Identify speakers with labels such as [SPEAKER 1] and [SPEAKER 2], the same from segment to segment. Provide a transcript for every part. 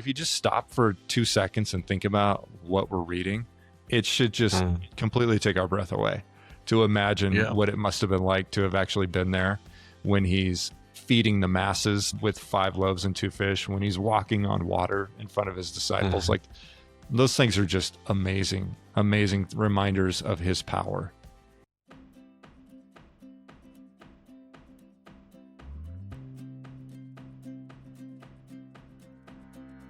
[SPEAKER 1] you just stop for 2 seconds and think about what we're reading, it should just completely take our breath away to imagine what it must have been like to have actually been there when he's feeding the masses with 5 loaves and 2 fish, when he's walking on water in front of his disciples. Like, those things are just amazing, amazing reminders of his power.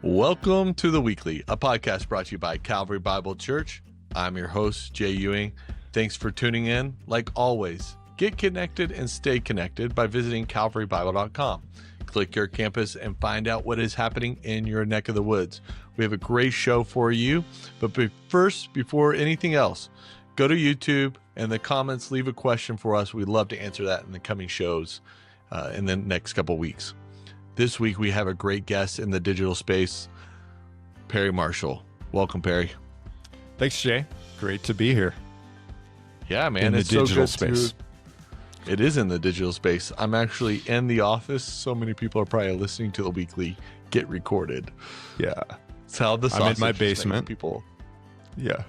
[SPEAKER 2] Welcome to The Weekly, a podcast brought to you by Calvary Bible Church. I'm your host, Jay Ewing. Thanks for tuning in. Like always, get connected and stay connected by visiting calvarybible.com. Click your campus and find out what is happening in your neck of the woods. We have a great show for you. But first, before anything else, go to YouTube and in the comments, leave a question for us. We'd love to answer that in the coming shows in the next couple weeks. This week, we have a great guest in the digital space, Perry Marshall. Welcome, Perry.
[SPEAKER 1] Thanks, Jay. Great to be here.
[SPEAKER 2] Yeah, man.
[SPEAKER 1] In the digital space.
[SPEAKER 2] It is in the digital space. I'm actually in the office. So many people are probably listening to The Weekly get recorded.
[SPEAKER 1] Yeah.
[SPEAKER 2] It's how the sausage
[SPEAKER 1] I'm in my basement.
[SPEAKER 2] People.
[SPEAKER 1] Yeah.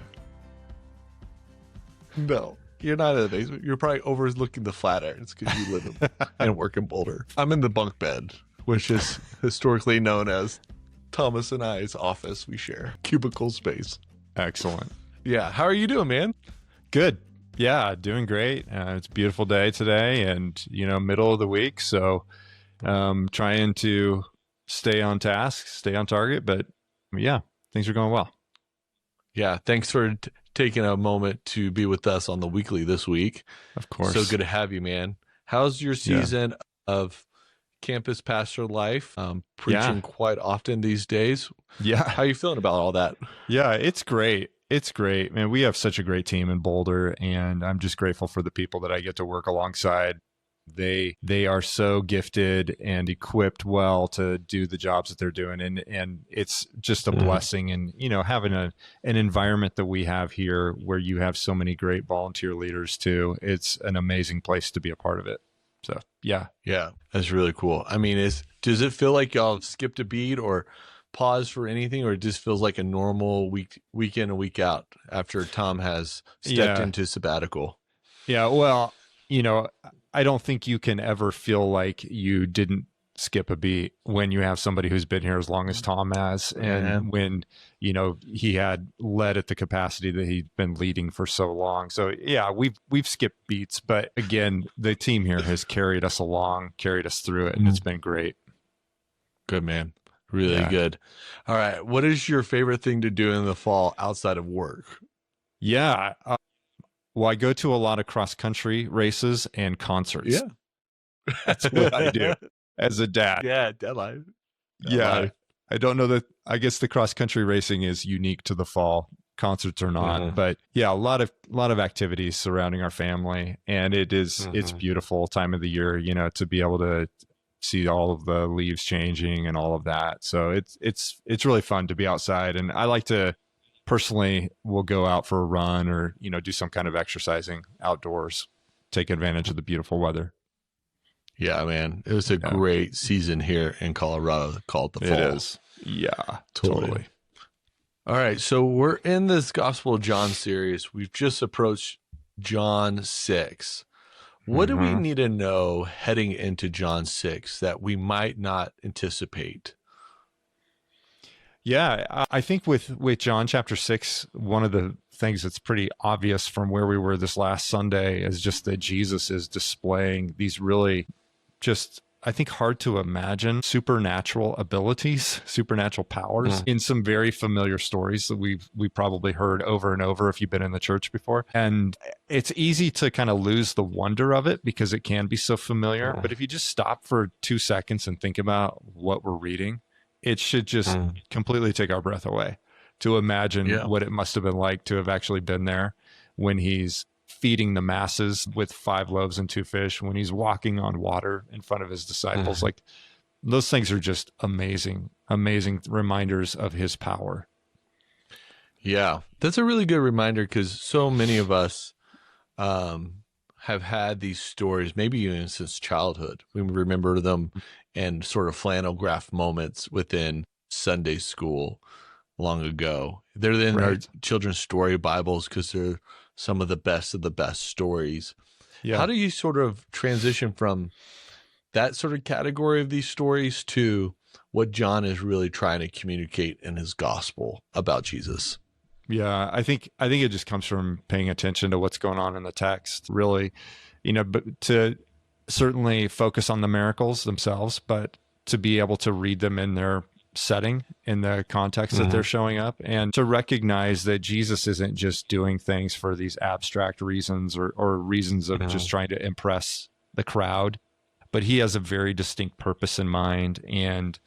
[SPEAKER 2] No, you're not in the basement. You're probably overlooking the Flatirons because you live and work in Boulder. I'm in the bunk bed, which is historically known as Thomas and I's office. We share cubicle space.
[SPEAKER 1] Excellent.
[SPEAKER 2] Yeah. How are you doing, man?
[SPEAKER 1] Good. Yeah, doing great. It's a beautiful day today and, middle of the week. So trying to stay on task, stay on target. But yeah, things are going well.
[SPEAKER 2] Yeah. Thanks for taking a moment to be with us on The Weekly this week.
[SPEAKER 1] Of course.
[SPEAKER 2] So good to have you, man. How's your season of campus pastor life? Preaching quite often these days.
[SPEAKER 1] Yeah.
[SPEAKER 2] How are you feeling about all that?
[SPEAKER 1] Yeah, it's great. It's great, man. We have such a great team in Boulder, and I'm just grateful for the people that I get to work alongside. They are so gifted and equipped well to do the jobs that they're doing, and it's just a blessing. And having an environment that we have here, where you have so many great volunteer leaders too, it's an amazing place to be a part of it. So yeah,
[SPEAKER 2] that's really cool. I mean, does it feel like y'all have skipped a beat or pause for anything, or it just feels like a normal week in and week out after Tom has stepped into sabbatical?
[SPEAKER 1] Yeah, well, I don't think you can ever feel like you didn't skip a beat when you have somebody who's been here as long as Tom has, and when he had led at the capacity that he'd been leading for so long. So yeah, we've skipped beats, but again, the team here has carried us along, carried us through it, and it's been great.
[SPEAKER 2] Good, man. Really good. All right. What is your favorite thing to do in the fall outside of work?
[SPEAKER 1] Yeah. Well, I go to a lot of cross-country races and concerts.
[SPEAKER 2] Yeah.
[SPEAKER 1] That's what I do as a dad.
[SPEAKER 2] Yeah, dad life.
[SPEAKER 1] I don't know that. I guess the cross-country racing is unique to the fall. Concerts are not. But yeah, a lot of activities surrounding our family. And it's beautiful time of the year, to be able to see all of the leaves changing and all of that. So it's really fun to be outside. And I like to personally will go out for a run or, do some kind of exercising outdoors, take advantage of the beautiful weather.
[SPEAKER 2] Yeah, man. It was a great season here in Colorado called the fall.
[SPEAKER 1] It is. Yeah, totally.
[SPEAKER 2] All right. So we're in this Gospel of John series. We've just approached John 6. What do we need to know heading into John 6 that we might not anticipate?
[SPEAKER 1] Yeah, I think with John chapter 6, one of the things that's pretty obvious from where we were this last Sunday is just that Jesus is displaying these really just, I think, hard to imagine supernatural abilities, supernatural powers in some very familiar stories that we probably heard over and over if you've been in the church before. And it's easy to kind of lose the wonder of it because it can be so familiar. But if you just stop for 2 seconds and think about what we're reading, it should just completely take our breath away to imagine what it must have been like to have actually been there when he's feeding the masses with 5 loaves and 2 fish, when he's walking on water in front of his disciples. Like, those things are just amazing reminders of his power.
[SPEAKER 2] Yeah, that's a really good reminder because so many of us have had these stories, maybe even since childhood. We remember them in sort of flannel graph moments within Sunday school long ago. They're in our
[SPEAKER 1] Right.
[SPEAKER 2] children's story Bibles because they're some of the best stories.
[SPEAKER 1] Yeah.
[SPEAKER 2] How do you sort of transition from that sort of category of these stories to what John is really trying to communicate in his gospel about Jesus?
[SPEAKER 1] Yeah, I think it just comes from paying attention to what's going on in the text, really, but to certainly focus on the miracles themselves, but to be able to read them in their setting, in the context that they're showing up, and to recognize that Jesus isn't just doing things for these abstract reasons or reasons of just trying to impress the crowd, but he has a very distinct purpose in mind. And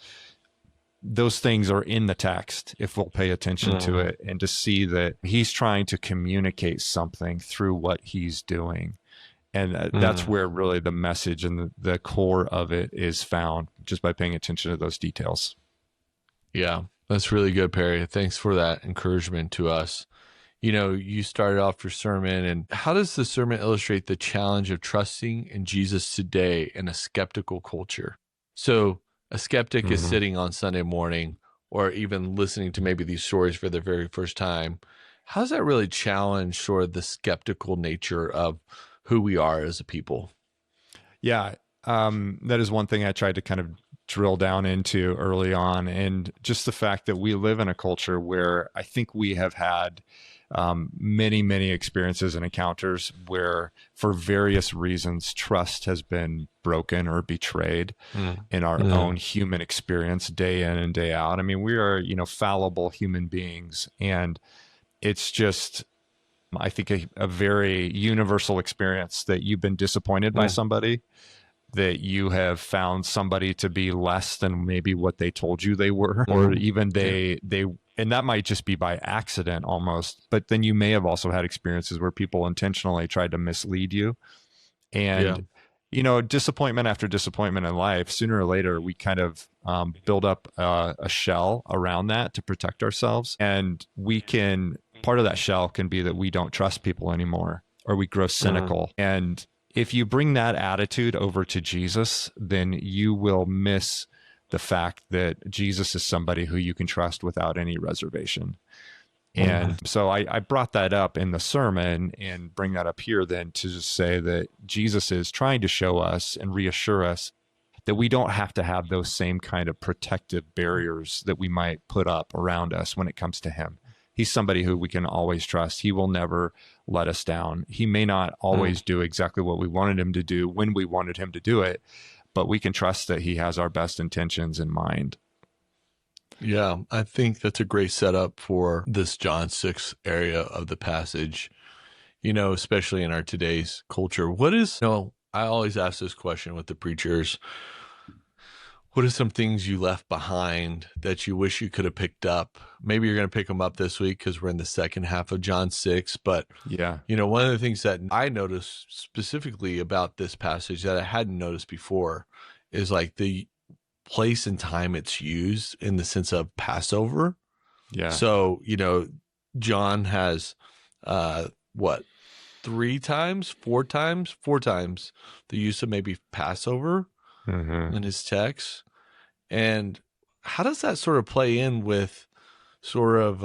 [SPEAKER 1] those things are in the text if we'll pay attention to it and to see that he's trying to communicate something through what he's doing. And that's where really the message and the core of it is found, just by paying attention to those details.
[SPEAKER 2] Yeah, that's really good, Perry. Thanks for that encouragement to us. You started off your sermon, and how does the sermon illustrate the challenge of trusting in Jesus today in a skeptical culture? So a skeptic is sitting on Sunday morning or even listening to maybe these stories for the very first time. How does that really challenge sort of the skeptical nature of who we are as a people?
[SPEAKER 1] Yeah, that is one thing I tried to kind of drill down into early on. And just the fact that we live in a culture where I think we have had many, many experiences and encounters where, for various reasons, trust has been broken or betrayed in our own human experience day in and day out. I mean, we are, fallible human beings. And it's just, I think, a very universal experience that you've been disappointed by somebody, that you have found somebody to be less than maybe what they told you they were, or even they, and that might just be by accident almost, but then you may have also had experiences where people intentionally tried to mislead you. And, disappointment after disappointment in life, sooner or later, we kind of build up a shell around that to protect ourselves. And part of that shell can be that we don't trust people anymore, or we grow cynical. And if you bring that attitude over to Jesus, then you will miss the fact that Jesus is somebody who you can trust without any reservation. And so I brought that up in the sermon and bring that up here then to just say that Jesus is trying to show us and reassure us that we don't have to have those same kind of protective barriers that we might put up around us when it comes to him. He's somebody who we can always trust. He will never let us down. He may not always do exactly what we wanted him to do when we wanted him to do it, but we can trust that he has our best intentions in mind.
[SPEAKER 2] Yeah, I think that's a great setup for this John 6 area of the passage, especially in our today's culture. I always ask this question with the preachers. What are some things you left behind that you wish you could have picked up? Maybe you're going to pick them up this week because we're in the second half of John 6. But, one of the things that I noticed specifically about this passage that I hadn't noticed before is like the place and time it's used in the sense of Passover.
[SPEAKER 1] Yeah.
[SPEAKER 2] So, John has, four times the use of maybe Passover in his text. And how does that sort of play in with sort of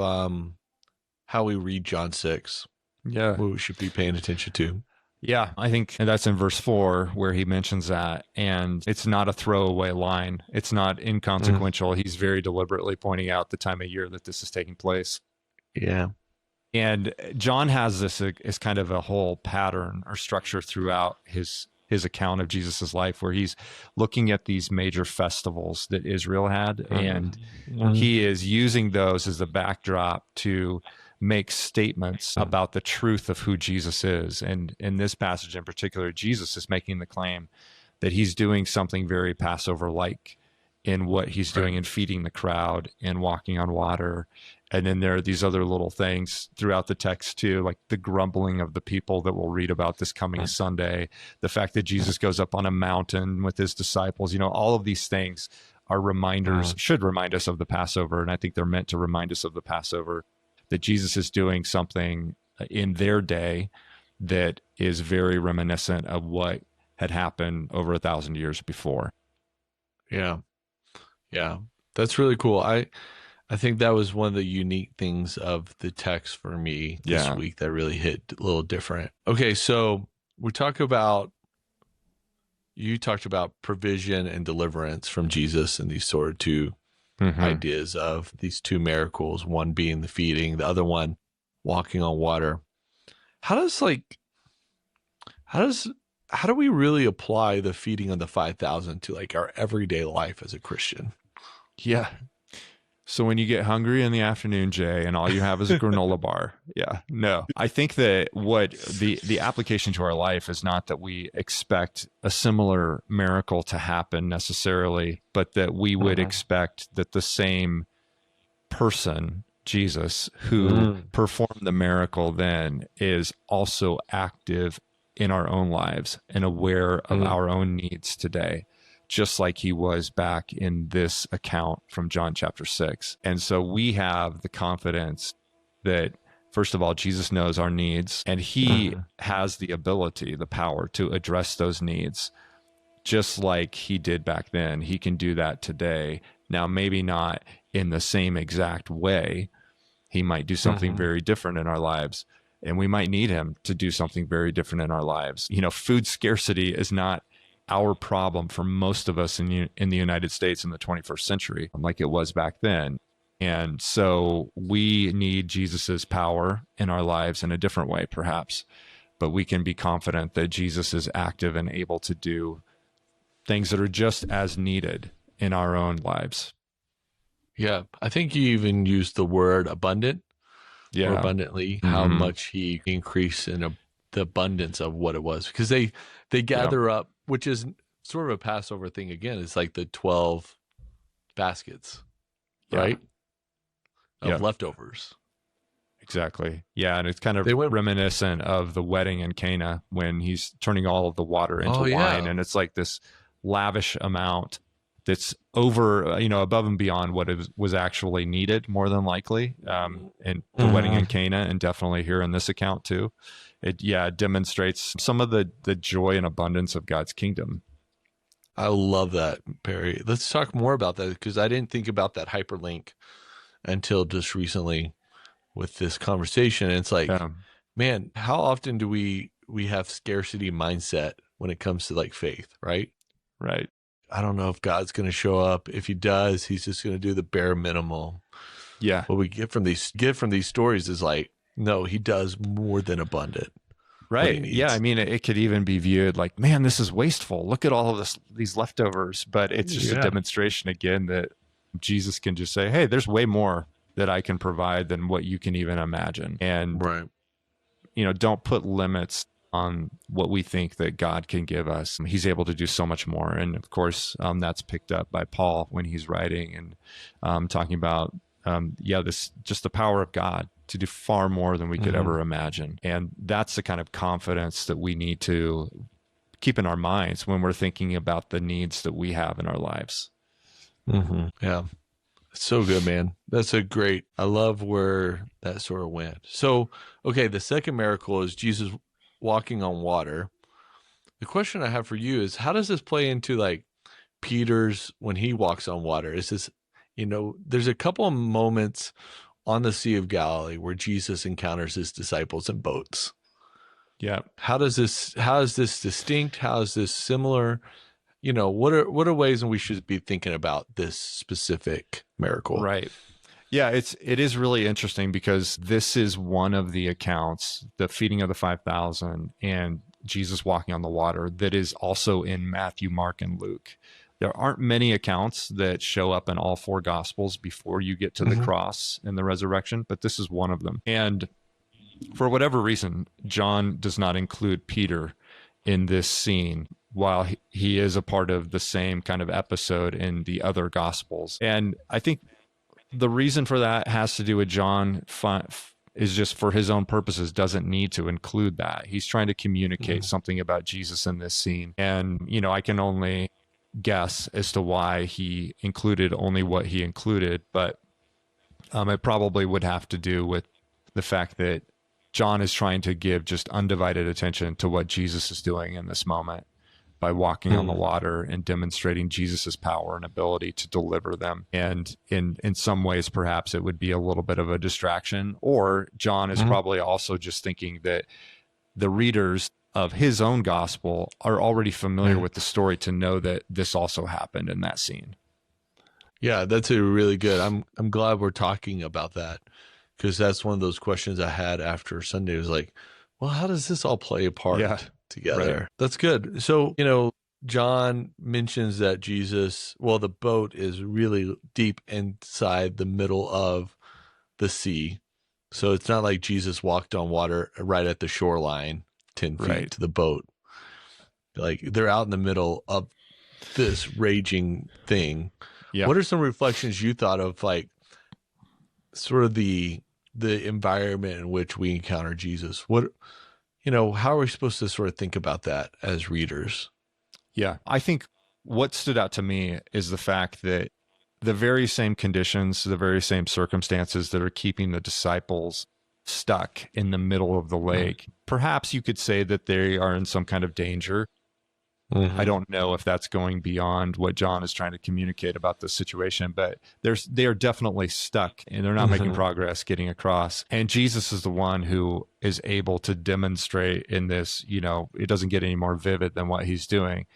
[SPEAKER 2] how we read John 6?
[SPEAKER 1] Yeah.
[SPEAKER 2] What we should be paying attention to?
[SPEAKER 1] Yeah, I think that's in verse 4 where he mentions that. And it's not a throwaway line. It's not inconsequential. He's very deliberately pointing out the time of year that this is taking place.
[SPEAKER 2] Yeah.
[SPEAKER 1] And John has this as kind of a whole pattern or structure throughout his account of Jesus's life, where he's looking at these major festivals that Israel had, and he is using those as the backdrop to make statements about the truth of who Jesus is. And in this passage in particular, Jesus is making the claim that he's doing something very Passover-like in what he's doing in feeding the crowd and walking on water. And then there are these other little things throughout the text too, like the grumbling of the people that we'll read about this coming Sunday, the fact that Jesus goes up on a mountain with his disciples, all of these things are reminders, should remind us of the Passover. And I think they're meant to remind us of the Passover, that Jesus is doing something in their day that is very reminiscent of what had happened over 1,000 years before.
[SPEAKER 2] Yeah. That's really cool. I think that was one of the unique things of the text for me this week that really hit a little different. Okay, so you talked about provision and deliverance from Jesus and these sort of two ideas of these two miracles, one being the feeding, the other one walking on water. How do we really apply the feeding of the 5,000 to like our everyday life as a Christian?
[SPEAKER 1] Yeah. So when you get hungry in the afternoon, Jay, and all you have is a granola bar. Yeah. No. I think that what the application to our life is not that we expect a similar miracle to happen necessarily, but that we would expect that the same person, Jesus, who performed the miracle then, is also active in our own lives and aware of our own needs today, just like he was back in this account from John chapter 6. And so we have the confidence that, first of all, Jesus knows our needs, and he has the ability, the power to address those needs, just like he did back then. He can do that today. Now, maybe not in the same exact way. He might do something very different in our lives, and we might need him to do something very different in our lives. You know, food scarcity is not our problem for most of us in the United States in the 21st century, like it was back then. And so we need Jesus's power in our lives in a different way, perhaps, but we can be confident that Jesus is active and able to do things that are just as needed in our own lives.
[SPEAKER 2] Yeah. I think you even used the word abundant. Or abundantly, how much he increased in the abundance of what it was, because they gather up, which is sort of a Passover thing again. It's like the 12 baskets, right? Of leftovers.
[SPEAKER 1] Exactly. Yeah, and it's kind of reminiscent of the wedding in Cana when he's turning all of the water into wine, and it's like this lavish amount that's over, above and beyond what was actually needed, more than likely, in the wedding in Cana, and definitely here in this account too. It demonstrates some of the joy and abundance of God's kingdom.
[SPEAKER 2] I love that, Perry. Let's talk more about that, because I didn't think about that hyperlink until just recently with this conversation. And it's like, man, how often do we have scarcity mindset when it comes to like faith, right?
[SPEAKER 1] Right.
[SPEAKER 2] I don't know if God's going to show up. If he does, he's just going to do the bare minimum.
[SPEAKER 1] Yeah.
[SPEAKER 2] What we get from these stories is like, no, he does more than abundant.
[SPEAKER 1] Right. Yeah. I mean, it could even be viewed like, man, this is wasteful. Look at all of these leftovers. But it's just a demonstration again that Jesus can just say, hey, there's way more that I can provide than what you can even imagine. And, don't put limits on what we think that God can give us. He's able to do so much more. And of course, that's picked up by Paul when he's writing and talking about, this just the power of God to do far more than we could ever imagine. And that's the kind of confidence that we need to keep in our minds when we're thinking about the needs that we have in our lives.
[SPEAKER 2] Yeah. So good, man. I love where that sort of went. So, okay, the second miracle is Jesus walking on water. The question I have for you is, how does this play into like Peter's when he walks on water? Is this, there's a couple of moments on the Sea of Galilee where Jesus encounters his disciples in boats.
[SPEAKER 1] Yeah.
[SPEAKER 2] How is this distinct? How is this similar? What are ways in we should be thinking about this specific miracle?
[SPEAKER 1] Right. Yeah, it is really interesting because this is one of the accounts, the feeding of the 5,000 and Jesus walking on the water, that is also in Matthew, Mark, and Luke. There aren't many accounts that show up in all four Gospels before you get to the cross and the resurrection, but this is one of them. And for whatever reason, John does not include Peter in this scene, while he is a part of the same kind of episode in the other Gospels. And I think the reason for that has to do with John is just for his own purposes, doesn't need to include that. He's trying to communicate something about Jesus in this scene. And, I can only guess as to why he included only what he included, but it probably would have to do with the fact that John is trying to give just undivided attention to what Jesus is doing in this moment. by walking on the water and demonstrating Jesus's power and ability to deliver them. And in some ways, perhaps it would be a little bit of a distraction, or John is probably also just thinking that the readers of his own gospel are already familiar with the story to know that this also happened in that scene.
[SPEAKER 2] Yeah, that's a really good. I'm glad we're talking about that, because that's one of those questions I had after Sunday. It was like, well, how does this all play a part together? Right. That's good. So, John mentions that the boat is really deep inside the middle of the sea. So it's not like Jesus walked on water right at the shoreline, 10 feet to the boat. Like, they're out in the middle of this raging thing. Yeah. What are some reflections you thought of, like, sort of the environment in which we encounter Jesus? How are we supposed to sort of think about that as readers?
[SPEAKER 1] Yeah, I think what stood out to me is the fact that the very same conditions, the very same circumstances that are keeping the disciples stuck in the middle of the lake, perhaps you could say that they are in some kind of danger. I don't know if that's going beyond what John is trying to communicate about the situation, but they are definitely stuck and they're not making progress getting across. And Jesus is the one who is able to demonstrate in this, it doesn't get any more vivid than what he's doing,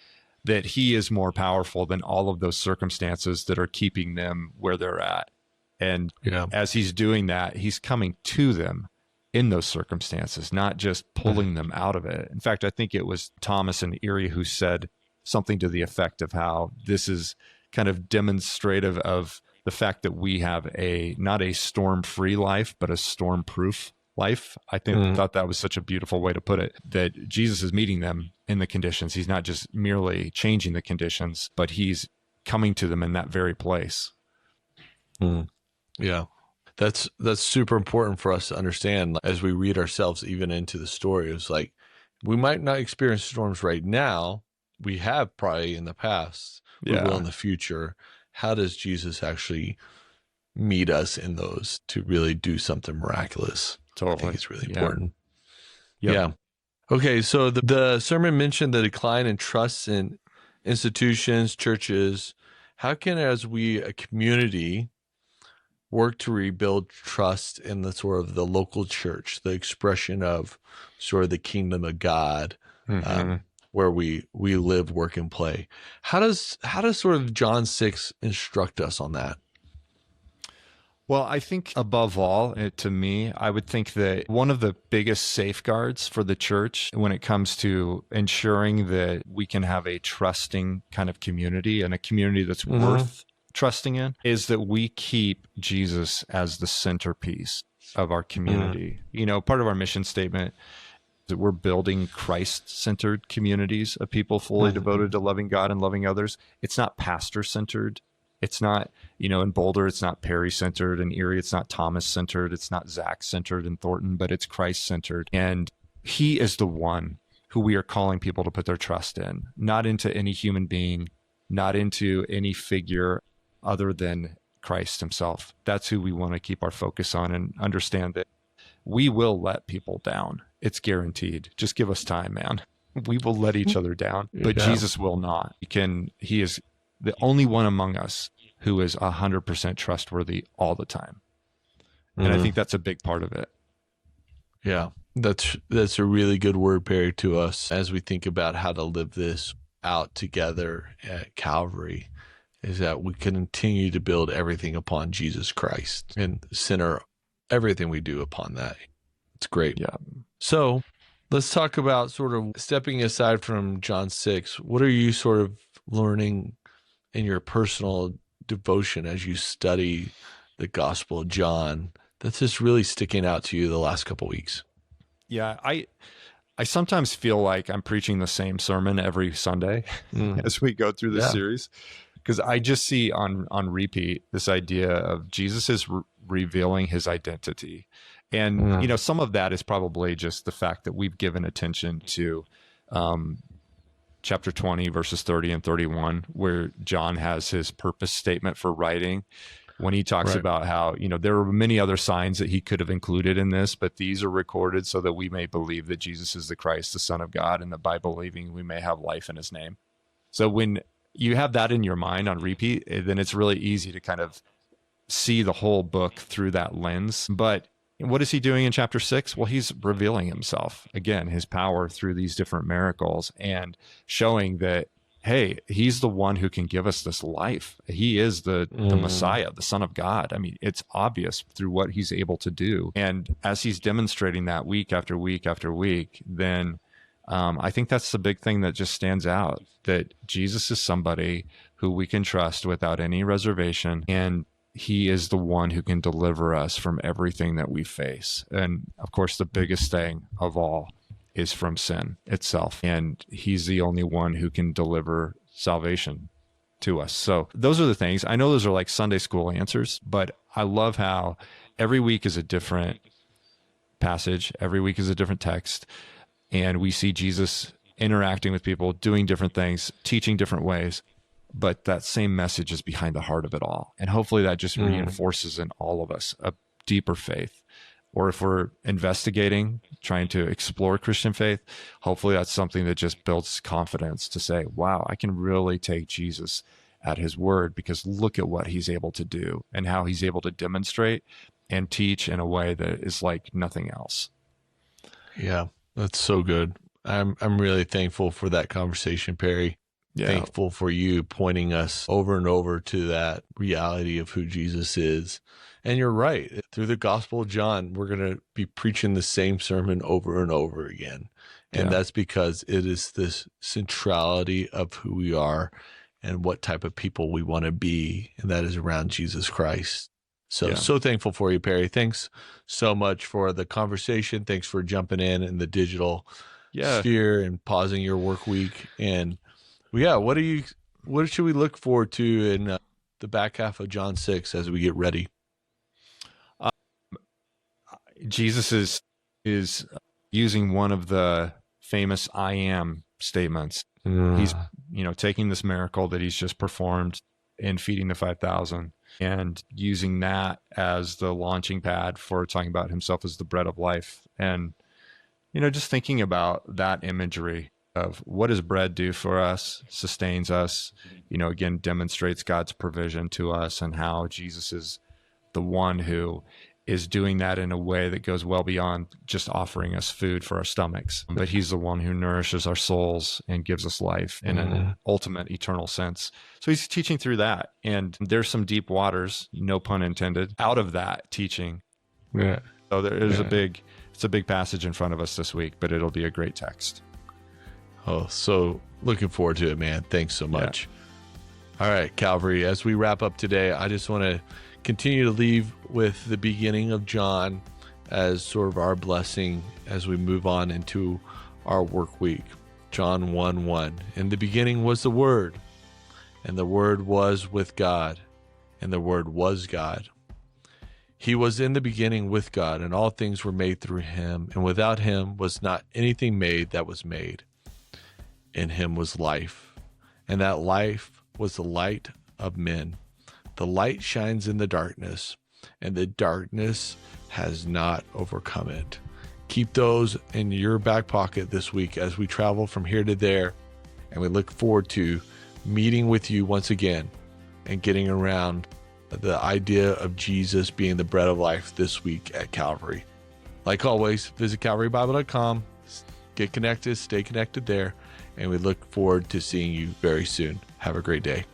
[SPEAKER 1] that he is more powerful than all of those circumstances that are keeping them where they're at. And as he's doing that, he's coming to them in those circumstances, not just pulling them out of it. In fact, I think it was Thomas and Erie who said something to the effect of how this is kind of demonstrative of the fact that we have not a storm-free life, but a storm-proof life. I thought that was such a beautiful way to put it, that Jesus is meeting them in the conditions. He's not just merely changing the conditions, but he's coming to them in that very place.
[SPEAKER 2] Yeah. That's super important for us to understand as we read ourselves even into the story. It's like, we might not experience storms right now. We have probably in the past. We will in the future. How does Jesus actually meet us in those to really do something miraculous? Totally. I think it's really important. Yeah. Okay, so the sermon mentioned the decline in trust in institutions, churches. How can, as a community, work to rebuild trust in the sort of the local church, the expression of sort of the kingdom of God, where we live, work, and play? How does sort of John 6 instruct us on that?
[SPEAKER 1] Well, I think above all, to me, I would think that one of the biggest safeguards for the church when it comes to ensuring that we can have a trusting kind of community and a community that's worth trusting in is that we keep Jesus as the centerpiece of our community. Part of our mission statement is that we're building Christ-centered communities of people fully devoted to loving God and loving others. It's not pastor-centered. It's not, in Boulder, it's not Perry-centered. In Erie, it's not Thomas-centered. It's not Zach-centered in Thornton, but it's Christ-centered. And he is the one who we are calling people to put their trust in, not into any human being, not into any figure other than Christ himself. That's who we want to keep our focus on, and understand that we will let people down. It's guaranteed. Just give us time, man. We will let each other down, but Jesus will not. He is the only one among us who is 100% trustworthy all the time. And I think that's a big part of it.
[SPEAKER 2] Yeah, that's a really good word, Perry, to us as we think about how to live this out together at Calvary, is that we continue to build everything upon Jesus Christ and center everything we do upon that. It's great.
[SPEAKER 1] Yeah.
[SPEAKER 2] So let's talk about sort of stepping aside from John 6. What are you sort of learning in your personal devotion as you study the Gospel of John that's just really sticking out to you the last couple of weeks?
[SPEAKER 1] Yeah, I sometimes feel like I'm preaching the same sermon every Sunday as we go through the series, because I just see on repeat this idea of Jesus is revealing his identity. And, some of that is probably just the fact that we've given attention to chapter 20, verses 30 and 31, where John has his purpose statement for writing, when he talks
[SPEAKER 2] Right.
[SPEAKER 1] about how, there were many other signs that he could have included in this, but these are recorded so that we may believe that Jesus is the Christ, the Son of God, and that by believing we may have life in his name. So when you have that in your mind on repeat, then it's really easy to kind of see the whole book through that lens. But what is he doing in chapter 6? Well, he's revealing himself, again, his power through these different miracles and showing that, hey, he's the one who can give us this life. He is the Messiah, the Son of God. I mean, it's obvious through what he's able to do. And as he's demonstrating that week after week after week, then I think that's the big thing that just stands out, that Jesus is somebody who we can trust without any reservation. And he is the one who can deliver us from everything that we face. And of course, the biggest thing of all is from sin itself. And he's the only one who can deliver salvation to us. So those are the things. I know those are like Sunday school answers, but I love how every week is a different passage. Every week is a different text. And we see Jesus interacting with people, doing different things, teaching different ways. But that same message is behind the heart of it all. And hopefully that just reinforces in all of us a deeper faith. Or if we're investigating, trying to explore Christian faith, hopefully that's something that just builds confidence to say, wow, I can really take Jesus at his word, because look at what he's able to do and how he's able to demonstrate and teach in a way that is like nothing else.
[SPEAKER 2] Yeah, that's so good. I'm really thankful for that conversation, Perry.
[SPEAKER 1] Yeah.
[SPEAKER 2] Thankful for you pointing us over and over to that reality of who Jesus is. And you're right. Through the Gospel of John, we're going to be preaching the same sermon over and over again. And that's because it is this centrality of who we are and what type of people we want to be. And that is around Jesus Christ. So thankful for you, Perry. Thanks so much for the conversation. Thanks for jumping in the digital sphere and pausing your work week. And what should we look forward to in the back half of John 6 as we get ready?
[SPEAKER 1] Jesus is using one of the famous I am statements. He's, taking this miracle that he's just performed in feeding the 5,000 and using that as the launching pad for talking about himself as the bread of life. And, just thinking about that imagery of what does bread do for us, sustains us, again, demonstrates God's provision to us, and how Jesus is the one who is doing that in a way that goes well beyond just offering us food for our stomachs. But he's the one who nourishes our souls and gives us life in an ultimate eternal sense. So he's teaching through that. And there's some deep waters, no pun intended, out of that teaching.
[SPEAKER 2] Yeah.
[SPEAKER 1] So there's it's a big passage in front of us this week, but it'll be a great text.
[SPEAKER 2] Oh, so looking forward to it, man. Thanks so much. Yeah. All right, Calvary, as we wrap up today, I just want to continue to leave with the beginning of John as sort of our blessing as we move on into our work week. John 1:1. In the beginning was the Word, and the Word was with God, and the Word was God. He was in the beginning with God, and all things were made through him, and without him was not anything made that was made. In him was life, and that life was the light of men. The light shines in the darkness, and the darkness has not overcome it. Keep those in your back pocket this week as we travel from here to there, and we look forward to meeting with you once again and getting around the idea of Jesus being the bread of life this week at Calvary. Like always, visit calvarybible.com, get connected, stay connected there, and we look forward to seeing you very soon. Have a great day.